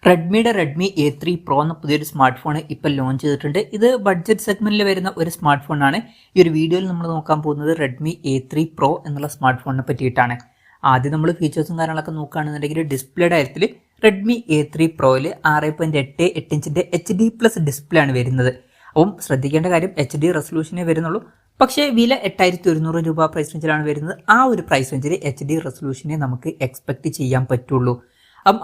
റെഡ്മിയുടെ Redmi A3 Pro എന്ന പുതിയൊരു smart phone ഇപ്പോൾ ലോഞ്ച് ചെയ്തിട്ടുണ്ട്. ഇത് ബഡ്ജറ്റ് സെഗ്മെന്റിൽ വരുന്ന ഒരു സ്മാർട്ട് ഫോണാണ്. ഈ ഒരു വീഡിയോയിൽ നമ്മൾ നോക്കാൻ പോകുന്നത് റെഡ്മി A3 Pro എന്നുള്ള സ്മാർട്ട് ഫോണിനെ പറ്റിയിട്ടാണ്. ആദ്യം നമ്മൾ ഫീച്ചേഴ്സും കാര്യങ്ങളൊക്കെ നോക്കുകയാണെന്നുണ്ടെങ്കിൽ ഡിസ്പ്ലേയുടെ കാര്യത്തിൽ റെഡ്മി A3 Proയിൽ 6.88 ഇഞ്ചിന്റെ HD+ ഡിസ്പ്ലേ ആണ് വരുന്നത്. അപ്പം ശ്രദ്ധിക്കേണ്ട കാര്യം HD റെസൊല്യൂഷനേ വരുന്നുള്ളൂ. പക്ഷേ വില 8100 രൂപ പ്രൈസ് റേഞ്ചിലാണ് വരുന്നത്. ആ ഒരു പ്രൈസ് റേഞ്ചിൽ HD റെസൊല്യൂഷനെ നമുക്ക് എക്സ്പെക്ട് ചെയ്യാൻ പറ്റുള്ളൂ.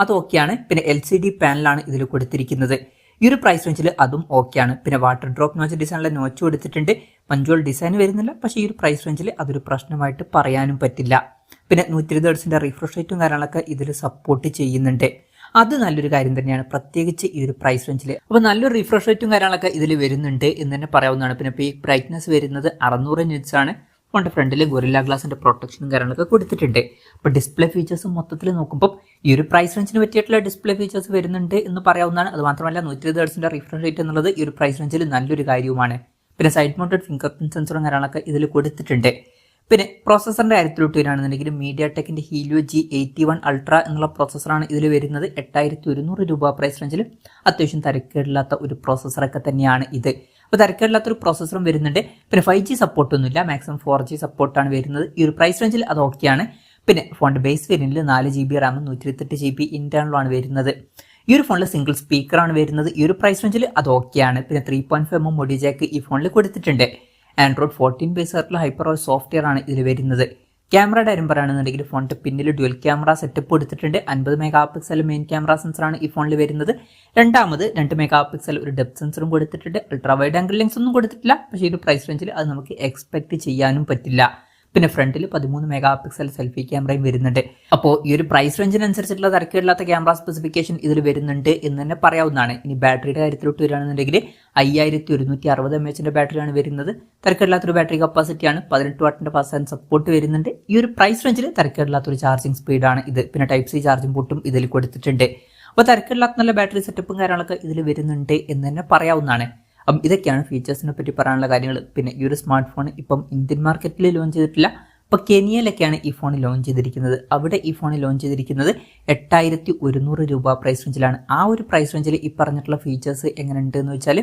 അത് ഓക്കെയാണ്. പിന്നെ LCD പാനലാണ് ഇതിൽ കൊടുത്തിരിക്കുന്നത്. ഈ ഒരു പ്രൈസ് റേഞ്ചിൽ അതും ഓക്കെയാണ്. പിന്നെ വാട്ടർ ഡ്രോപ്പ് നോച്ച് ഡിസൈനിലെ നോച്ച് കൊടുത്തിട്ടുണ്ട്. പഞ്ച്വൽ ഡിസൈൻ വരുന്നില്ല. പക്ഷേ ഈ ഒരു പ്രൈസ് റേഞ്ചിൽ അതൊരു പ്രശ്നമായിട്ട് പറയാനും പറ്റില്ല. പിന്നെ 120 ഹെർട്സിന്റെ റിഫ്രഷ് റേറ്റും കാര്യങ്ങളൊക്കെ ഇതിൽ സപ്പോർട്ട് ചെയ്യുന്നുണ്ട്. അത് നല്ലൊരു കാര്യം തന്നെയാണ്, പ്രത്യേകിച്ച് ഈ ഒരു പ്രൈസ് റേഞ്ചിൽ. അപ്പോൾ നല്ലൊരു റിഫ്രഷ് റേറ്റും കാര്യങ്ങളൊക്കെ ഇതിൽ വരുന്നുണ്ട് എന്ന് തന്നെ പറയാവുന്നതാണ്. പിന്നെ പീക്ക് ബ്രൈറ്റ്നസ് വരുന്നത് 600 നിറ്റ്സ് ആണ്. ഫോണിന്റെ ഫ്രണ്ടിൽ ഗൊറില്ല ഗ്ലാസിന്റെ പ്രൊട്ടക്ഷനും കാര്യങ്ങളൊക്കെ കൊടുത്തിട്ടുണ്ട്. അപ്പോൾ ഡിസ്പ്ലേ ഫീച്ചേഴ്സ് മൊത്തത്തിൽ നോക്കുമ്പോൾ ഈ ഒരു പ്രൈസ് റേഞ്ചിന് പറ്റിയിട്ടുള്ള ഡിസ്പ്ലേ ഫീച്ചേഴ്സ് വരുന്നുണ്ട് എന്ന് പറയാവുന്നതാണ്. അത് മാത്രമല്ല 120 ഹെർട്സിന്റെ റിഫ്രഷ് റേറ്റ് എന്നുള്ളത് ഈ ഒരു പ്രൈസ് റേഞ്ചിൽ നല്ലൊരു കാര്യവുമാണ്. പിന്നെ സൈഡ് മൗണ്ടഡ് ഫിംഗർ പ്രിന്റ് സെൻസറും കാര്യങ്ങളൊക്കെ ഇതിൽ കൊടുത്തിട്ടുണ്ട്. പിന്നെ പ്രോസസറിന്റെ കാര്യത്തിലോട്ട് വരികയാണെന്നുണ്ടെങ്കിൽ മീഡിയാടെക്കിന്റെ ഹീലിയോ G81 അൾട്ര എന്നുള്ള പ്രോസസറാണ് ഇതിൽ വരുന്നത്. 8100 രൂപ പ്രൈസ് റേഞ്ചിൽ അത്യാവശ്യം തരക്കേടില്ലാത്ത ഒരു പ്രോസസറൊക്കെ തന്നെയാണ് ഇത്. അപ്പോൾ തരക്കേടില്ലാത്തൊരു പ്രോസസറും വരുന്നുണ്ട്. പിന്നെ 5G സപ്പോർട്ടൊന്നുമില്ല, മാക്സിമം 4G സപ്പോർട്ടാണ് വരുന്നത്. ഈ ഒരു പ്രൈസ് റേഞ്ചിൽ അത് ഓക്കെയാണ്. പിന്നെ ഫോണിന്റെ ബേസ് വേരിയന്റിൽ 4GB റാമും 128GB ഇന്റേണലുമാണ് വരുന്നത്. ഈ ഒരു ഫോണിൽ സിംഗിൾ സ്പീക്കറാണ് വരുന്നത്. ഈ ഒരു പ്രൈസ് റേഞ്ചിൽ അത് ഓക്കെയാണ്. പിന്നെ 3.5mm ഓഡിയോ ജാക്ക് ഈ ഫോണിൽ കൊടുത്തിട്ടുണ്ട്. ആൻഡ്രോയിഡ് 14 ബേസ് ആയിട്ടുള്ള ഹൈപ്പർ OS സോഫ്റ്റ്വെയർ ആണ് ഇതിൽ വരുന്നത്. ക്യാമറയുടെ കാര്യം പറയുകയാണെന്നുണ്ടെങ്കിൽ ഫോണിന്റെ പിന്നിൽ ഡ്യുവൽ ക്യാമറ സെറ്റപ്പ് കൊടുത്തിട്ടുണ്ട്. 50 മെഗാപിക്സൽ മെയിൻ ക്യാമറ സെൻസറാണ് ഈ ഫോണിൽ വരുന്നത്. രണ്ടാമത് 2 മെഗാപിക്സൽ ഒരു ഡെപ്ത് സെൻസറും കൊടുത്തിട്ടുണ്ട്. അൾട്രാ വൈഡ് ആംഗിൾ ലെൻസ് ഒന്നും കൊടുത്തിട്ടില്ല. പക്ഷേ ഈ ഒരു പ്രൈസ് റേഞ്ചിൽ അത് നമുക്ക് എക്സ്പെക്ട് ചെയ്യാനും പറ്റില്ല. പിന്നെ ഫ്രണ്ടിൽ 13 മെഗാപിക്സൽ സെൽഫി ക്യാമറയും വരുന്നുണ്ട്. അപ്പോൾ ഈ ഒരു പ്രൈസ് റേഞ്ചിനനുസരിച്ചിട്ടുള്ള തരക്കേടില്ലാത്ത ക്യാമറ സ്പെസിഫിക്കേഷൻ ഇതിൽ വരുന്നുണ്ട് എന്ന് തന്നെ പറയാവുന്നതാണ്. ഇനി ബാറ്ററിയുടെ കാര്യത്തിലോട്ട് വരികയാണെന്നുണ്ടെങ്കിൽ 5160 mAh ബാറ്ററിയാണ് വരുന്നത്. തരക്കേടില്ലാത്തൊരു ബാറ്ററി കപ്പാസിറ്റിയാണ്. 18 വാട്ടിന്റെ ഫാസ്റ്റ് ചാർജ് സപ്പോർട്ട് വരുന്നുണ്ട്. ഈ ഒരു പ്രൈസ് റേഞ്ചിൽ തരക്കേടില്ലാത്തൊരു ചാർജിങ് സ്പീഡാണ് ഇത്. പിന്നെ Type-C ചാർജിംഗ് പോർട്ടും ഇതിൽ കൊടുത്തിട്ടുണ്ട്. അപ്പോൾ തരക്കേടില്ലാത്ത നല്ല ബാറ്ററി സെറ്റപ്പും കാര്യങ്ങളൊക്കെ ഇതിൽ വരുന്നുണ്ട് എന്ന് തന്നെ പറയാവുന്നതാണ്. അപ്പം ഇതൊക്കെയാണ് ഫീച്ചേഴ്സിനെ പറ്റി പറയാനുള്ള കാര്യങ്ങൾ. പിന്നെ ഈ ഒരു സ്മാർട്ട് ഫോൺ ഇപ്പം ഇന്ത്യൻ മാർക്കറ്റിൽ ലോഞ്ച് ചെയ്തിട്ടില്ല. ഇപ്പോൾ കെനിയയിലൊക്കെയാണ് ഈ ഫോൺ ലോഞ്ച് ചെയ്തിരിക്കുന്നത്. അവിടെ ഈ ഫോൺ ലോഞ്ച് ചെയ്തിരിക്കുന്നത് 8100 രൂപ പ്രൈസ് റേഞ്ചിലാണ്. ആ ഒരു പ്രൈസ് റേഞ്ചിൽ ഈ പറഞ്ഞിട്ടുള്ള ഫീച്ചേഴ്സ് എങ്ങനെയുണ്ട് എന്ന് വെച്ചാൽ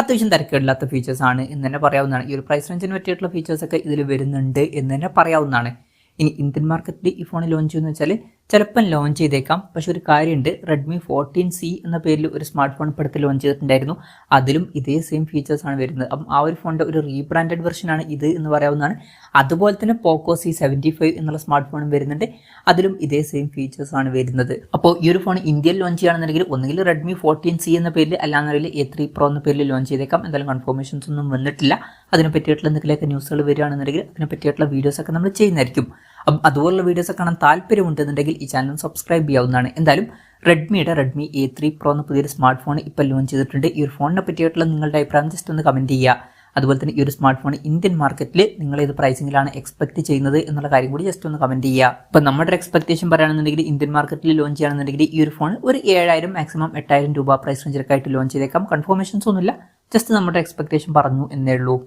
അത്യാവശ്യം തരക്കേടില്ലാത്ത ഫീച്ചേഴ്സ് ആണ് എന്ന് തന്നെ പറയാവുന്നതാണ്. ഈ ഒരു പ്രൈസ് റേഞ്ചിന് പറ്റിയിട്ടുള്ള ഫീച്ചേഴ്സൊക്കെ ഇതിൽ വരുന്നുണ്ട് എന്ന് തന്നെ പറയാവുന്നതാണ്. ഇനി ഇന്ത്യൻ മാർക്കറ്റിൽ ഈ ഫോൺ ലോഞ്ച് ചെയ്യുമെന്ന് വെച്ചാൽ ചിലപ്പം ലോഞ്ച് ചെയ്തേക്കാം. പക്ഷെ ഒരു കാര്യമുണ്ട്, Redmi 14C എന്ന പേരിൽ ഒരു സ്മാർട്ട് ഫോൺ ഇപ്പോഴത്തെ ലോഞ്ച് ചെയ്തിട്ടുണ്ടായിരുന്നു. അതിലും ഇതേ സെയിം ഫീച്ചേഴ്സ് ആണ് വരുന്നത്. അപ്പം ആ ഒരു ഫോണിന്റെ ഒരു റീബ്രാൻഡഡ് വെർഷനാണ് ഇത് എന്ന് പറയാവുന്നതാണ്. അതുപോലെ തന്നെ Poco C75 എന്നുള്ള സ്മാർട്ട് ഫോണും വരുന്നുണ്ട്. അതിലും ഇതേ സെയിം ഫീച്ചേഴ്സ് ആണ് വരുന്നത്. അപ്പോൾ ഈ ഒരു ഫോൺ ഇന്ത്യയിൽ ലോഞ്ച് ചെയ്യുകയാണെന്നുണ്ടെങ്കിൽ ഒന്നുകിൽ Redmi 14C എന്ന പേരിൽ, അല്ലാന്നുണ്ടെങ്കിൽ A3 Pro എന്ന പേരിൽ ലോഞ്ച് ചെയ്തേക്കാം. എന്തായാലും കൺഫർമേഷൻസ് ഒന്നും വന്നിട്ടില്ല. അതിനെ പറ്റിയിട്ടുള്ള എന്തെങ്കിലുമൊക്കെ ന്യൂസുകൾ വരികയാണെന്നുണ്ടെങ്കിൽ അതിനെ പറ്റിയിട്ടുള്ള വീഡിയോസ് ഒക്കെ നമ്മൾ ചെയ്യുന്നതായിരിക്കും. അപ്പം അതുപോലുള്ള വീഡിയോസ് കാണാൻ താല്പര്യമുണ്ടെന്നുണ്ടെങ്കിൽ ഈ ചാനൽ സബ്സ്ക്രൈബ് ചെയ്യാവുന്നതാണ്. എന്തായാലും റെഡ്മിയുടെ Redmi A3 Pro എന്ന പുതിയൊരു സ്മാർട്ട് ഫോൺ ഇപ്പോൾ ലോഞ്ച് ചെയ്തിട്ടുണ്ട്. ഈ ഒരു ഫോണിനെ പറ്റിയിട്ടുള്ള നിങ്ങളുടെ അഭിപ്രായം ജസ്റ്റ് ഒന്ന് കമൻറ്റ് ചെയ്യുക. അതുപോലെ തന്നെ ഈ ഒരു സ്മാർട്ട് ഫോൺ ഇന്ത്യൻ മാർക്കറ്റിൽ നിങ്ങൾ ഏത് പ്രൈസിങ്ങിലാണ് എക്സ്പെക്ട് ചെയ്യുന്നത് എന്നുള്ള കാര്യം കൂടി ജസ്റ്റ് ഒന്ന് കമൻറ്റ് ചെയ്യുക. ഇപ്പം നമ്മുടെ എക്സ്പെക്ടേഷൻ പറയുകയാണെന്നുണ്ടെങ്കിൽ ഇന്ത്യൻ മാർക്കറ്റിൽ ലോഞ്ച് ചെയ്യുകയാണെന്നുണ്ടെങ്കിൽ ഈ ഒരു ഫോൺ ഒരു 7000 മാക്സിമം 8000 രൂപ പ്രൈസ് റേഞ്ചിലൊക്കെ ആയിട്ട് ലോഞ്ച് ചെയ്തേക്കാം. കൺഫർമേഷൻസ് ഒന്നുമില്ല, ജസ്റ്റ് നമ്മുടെ എക്സ്പെക്ടേഷൻ പറഞ്ഞു എന്നേ ഉള്ളൂ.